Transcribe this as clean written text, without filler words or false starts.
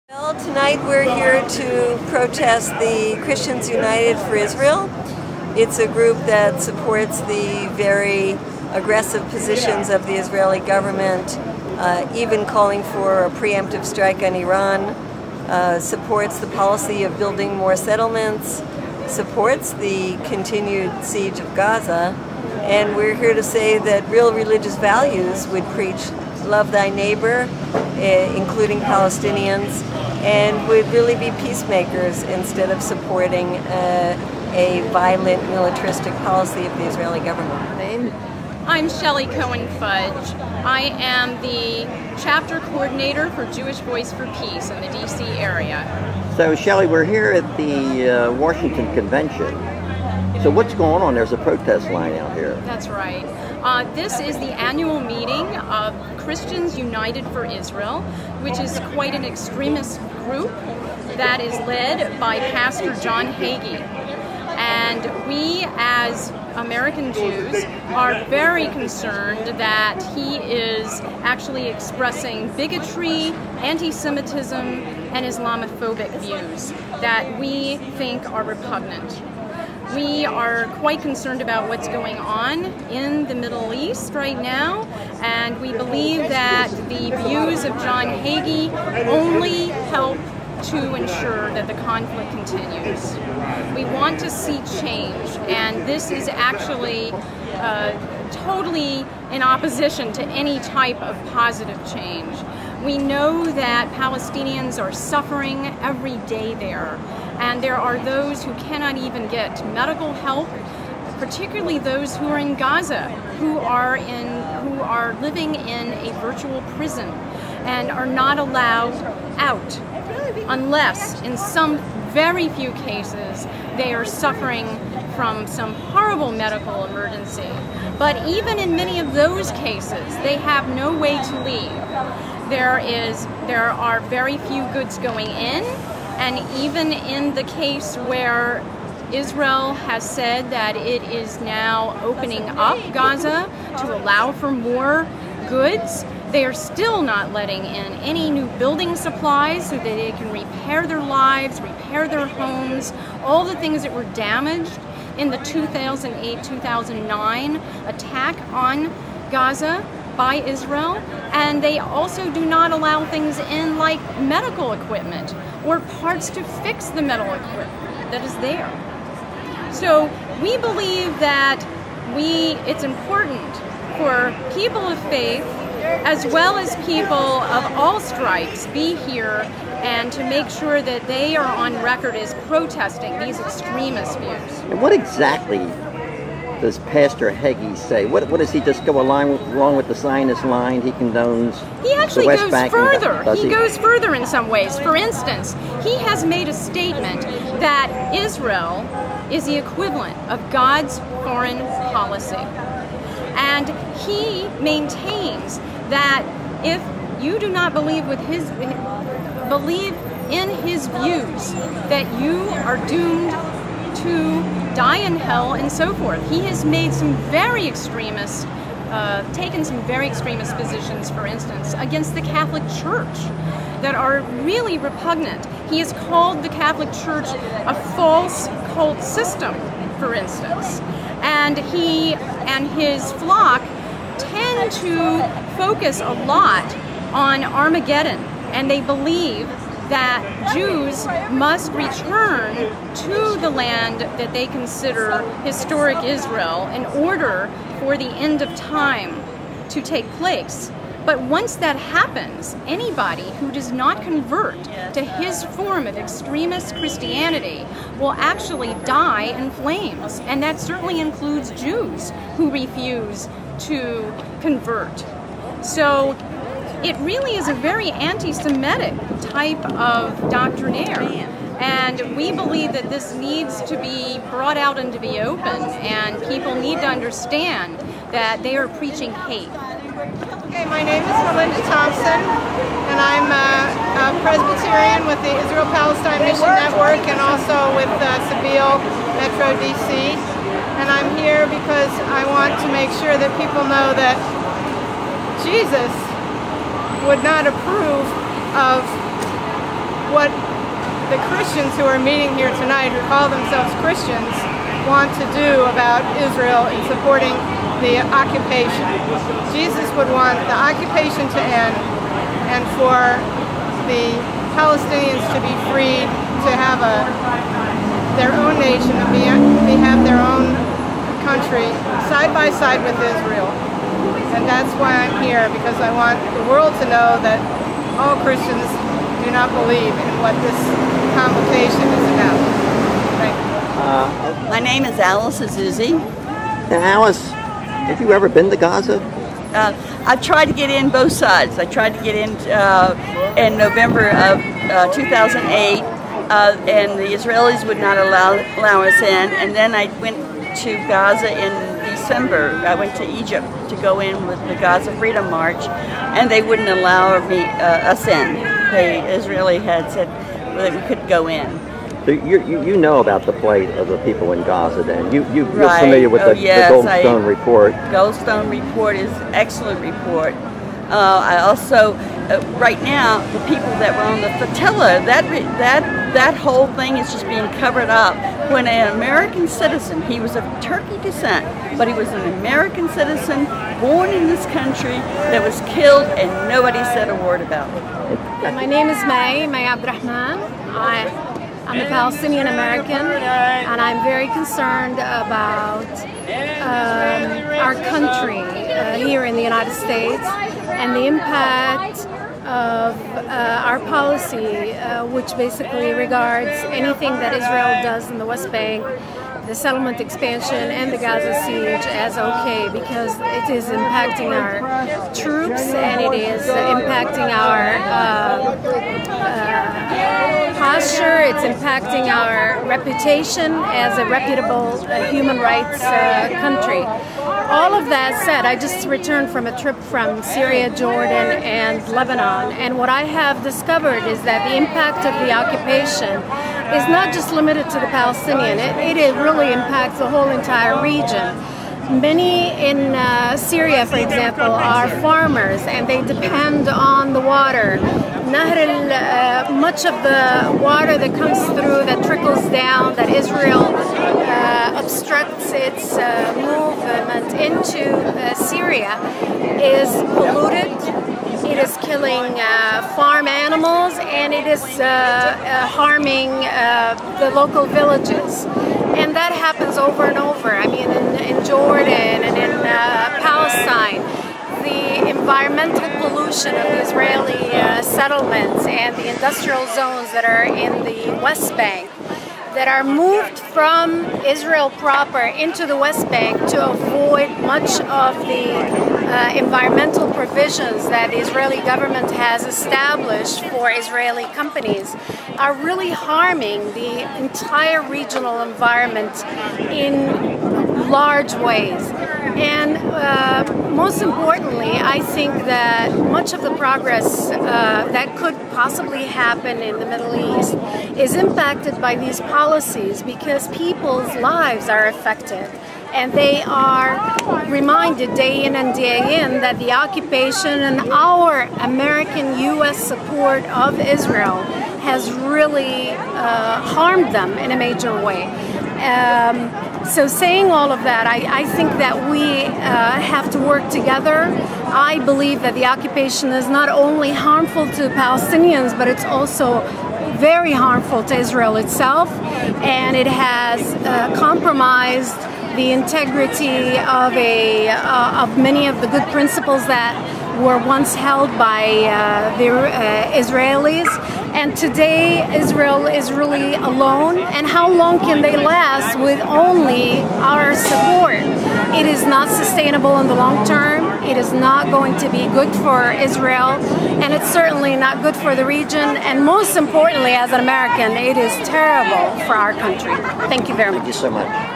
Well, tonight we're here to protest the Christians United for Israel. It's a group that supports the very aggressive positions of the Israeli government, even calling for a preemptive strike on Iran, supports the policy of building more settlements, supports the continued siege of Gaza, and we're here to say that real religious values would preach love thy neighbor, including Palestinians, and would really be peacemakers instead of supporting a violent militaristic policy of the Israeli government. Name? I'm Shelley Cohen-Fudge. I am the chapter coordinator for Jewish Voice for Peace in the DC area. So Shelley, we're here at the Washington Convention. So what's going on? There's a protest line out here. That's right. This is the annual meeting of Christians United for Israel, which is quite an extremist group that is led by Pastor John Hagee. And we, as American Jews, are very concerned that he is actually expressing bigotry, anti-Semitism, and Islamophobic views that we think are repugnant. We are quite concerned about what's going on in the Middle East right now, and we believe that the views of John Hagee only help to ensure that the conflict continues. We want to see change, and this is actually totally in opposition to any type of positive change. We know that Palestinians are suffering every day there, and there are those who cannot even get medical help, particularly those who are in Gaza, who are living in a virtual prison and are not allowed out unless, in some very few cases, they are suffering from some horrible medical emergency. But even in many of those cases, they have no way to leave. There are very few goods going in, and even in the case where Israel has said that it is now opening up Gaza to allow for more goods, they are still not letting in any new building supplies so that they can repair their lives, repair their homes, all the things that were damaged in the 2008-2009 attack on Gaza by Israel. And they also do not allow things in like medical equipment or parts to fix the medical equipment that is there. So we believe that it's important for people of faith as well as people of all stripes be here and to make sure that they are on record as protesting these extremist views. And what exactly does Pastor Hagee say? What does he just go along with the Zionist line? He condones He actually the West goes Bank further. He goes further in some ways. For instance, he has made a statement that Israel is the equivalent of God's foreign policy. And he maintains that if you do not believe in his views, that you are doomed to die in hell and so forth. He has made some very extremist, taken some very extremist positions, for instance, against the Catholic Church that are really repugnant. He has called the Catholic Church a false cult system, for instance. And he and his flock tend to focus a lot on Armageddon, and they believe that Jews must return to the land that they consider historic Israel in order for the end of time to take place. But once that happens, anybody who does not convert to his form of extremist Christianity will actually die in flames. And that certainly includes Jews who refuse to convert. So it really is a very anti-Semitic type of doctrinaire. And we believe that this needs to be brought out and to be open, and people need to understand that they are preaching hate. Okay, my name is Melinda Thompson, and I'm a Presbyterian with the Israel-Palestine Mission Network and also with Sabeel Metro DC. And I'm here because I want to make sure that people know that Jesus would not approve of what the Christians who are meeting here tonight, who call themselves Christians, want to do about Israel in supporting the occupation. Jesus would want the occupation to end and for the Palestinians to be freed, to have their own nation, to have their own country side by side with Israel. And that's why I'm here, because I want the world to know that all Christians do not believe in what this convocation is about. Thank you. My name is Alice Azuzi. Now, Alice, have you ever been to Gaza? I've tried to get in both sides. I tried to get in November of 2008, and the Israelis would not allow us in. And then I went to Gaza in December. I went to Egypt to go in with the Gaza Freedom March, and they wouldn't allow us in. The Israeli had said that we couldn't go in. So you know about the plight of the people in Gaza, then? You're Right. familiar with the Goldstone report. Goldstone report is an excellent report. I also, right now, the people that were on the flotilla, that whole thing is just being covered up. When an American citizen, he was of Turkey descent, but he was an American citizen, born in this country, that was killed, and nobody said a word about it. My name is May Abdurrahman. I'm a Palestinian American, and I'm very concerned about our country here in the United States and the impact of our policy, which basically regards anything that Israel does in the West Bank, the settlement expansion, and the Gaza siege as okay, because it is impacting our troops and it is impacting our posture, it's impacting our reputation as a reputable human rights country. All of that said, I just returned from a trip from Syria, Jordan, and Lebanon, and what I have discovered is that the impact of the occupation is not just limited to the Palestinian, it really impacts the whole entire region. Many in Syria, for example, are farmers and they depend on the water. Much of the water that comes through, that trickles down, that Israel obstructs its movement into Syria, is polluted. It is killing farm animals, and it is harming the local villages. And that happens over and over. I mean, in Jordan and in Palestine, the environmental pollution of the Israeli settlements and the industrial zones that are in the West Bank, that are moved from Israel proper into the West Bank to avoid much of the environmental provisions that the Israeli government has established for Israeli companies, are really harming the entire regional environment in large ways. And most importantly, I think that much of the progress that could possibly happen in the Middle East is impacted by these policies, because people's lives are affected. And they are reminded day in and day in that the occupation and our American U.S. support of Israel has really harmed them in a major way. So saying all of that, I think that we have to work together. I believe that the occupation is not only harmful to Palestinians, but it's also very harmful to Israel itself, and it has compromised the integrity of many of the good principles that were once held by the Israelis. And today Israel is really alone, and how long can they last with only our support? It is not sustainable in the long term. It is not going to be good for Israel, and it's certainly not good for the region, and most importantly, as an American, it is terrible for our country. Thank you very much. Thank you so much.